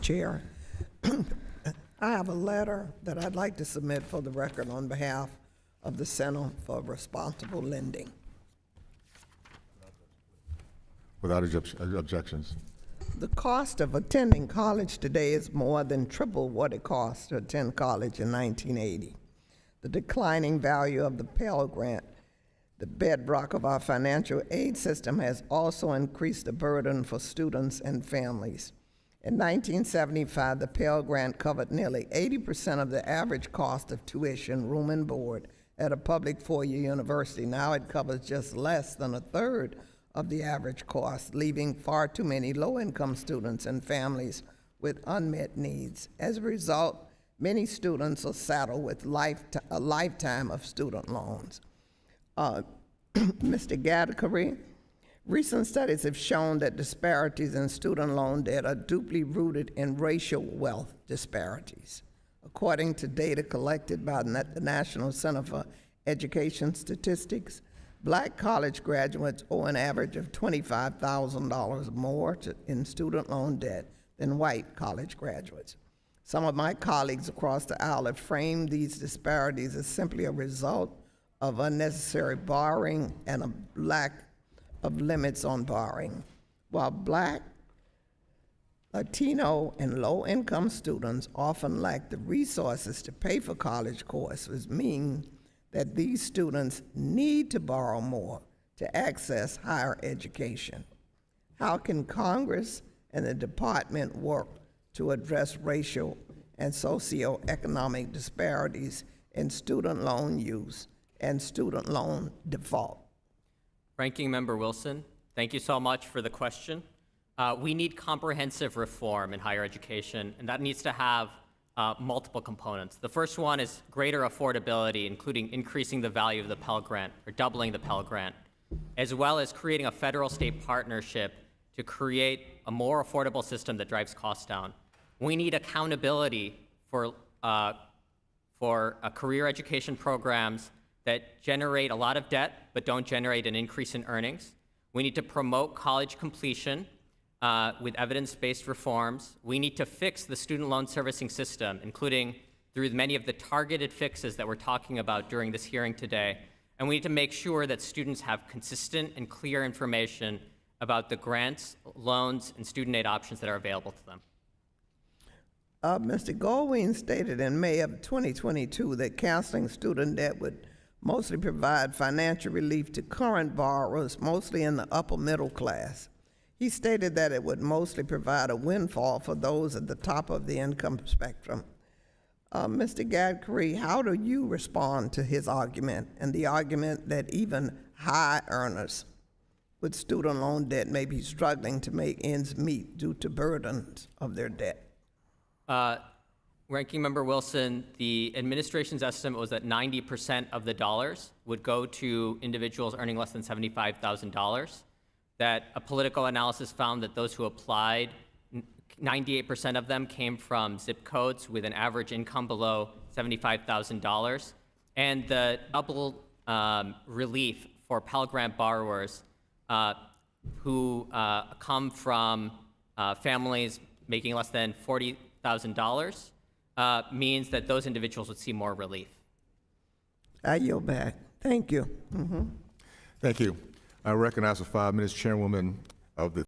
Chair. I have a letter that I'd like to submit for the record on behalf of the Center for Responsible Lending. Without objections. The cost of attending college today is more than triple what it cost to attend college in 1980. The declining value of the Pell Grant, the bedrock of our financial aid system, has also increased the burden for students and families. In 1975, the Pell Grant covered nearly 80% of the average cost of tuition, room and board at a public four-year university. Now it covers just less than a third of the average cost, leaving far too many low-income students and families with unmet needs. As a result, many students are saddled with a lifetime of student loans. Mr. Gadkari, recent studies have shown that disparities in student loan debt are deeply rooted in racial wealth disparities. According to data collected by the National Center for Education Statistics, Black college graduates owe an average of $25,000 more in student loan debt than white college graduates. Some of my colleagues across the aisle have framed these disparities as simply a result of unnecessary borrowing and a lack of limits on borrowing. While Black, Latino, and low-income students often lack the resources to pay for college courses, mean that these students need to borrow more to access higher education. How can Congress and the department work to address racial and socioeconomic disparities in student loan use and student loan default? Ranking Member Wilson, thank you so much for the question. We need comprehensive reform in higher education, and that needs to have multiple components. The first one is greater affordability, including increasing the value of the Pell Grant or doubling the Pell Grant, as well as creating a federal-state partnership to create a more affordable system that drives costs down. We need accountability for career education programs that generate a lot of debt but don't generate an increase in earnings. We need to promote college completion with evidence-based reforms. We need to fix the student loan servicing system, including through many of the targeted fixes that we're talking about during this hearing today. And we need to make sure that students have consistent and clear information about the grants, loans, and student aid options that are available to them. Mr. Goldwyn stated in May of 2022 that canceling student debt would mostly provide financial relief to current borrowers, mostly in the upper middle class. He stated that it would mostly provide a windfall for those at the top of the income spectrum. Mr. Gadkari, how do you respond to his argument and the argument that even high earners with student loan debt may be struggling to make ends meet due to burdens of their debt? Ranking Member Wilson, the administration's estimate was that 90% of the dollars would go to individuals earning less than $75,000. That a political analysis found that those who applied, 98% of them came from zip codes with an average income below $75,000. And the double relief for Pell Grant borrowers who come from families making less than $40,000 means that those individuals would see more relief. I yield back. Thank you. Thank you. I recognize for 5 minutes Chairwoman of the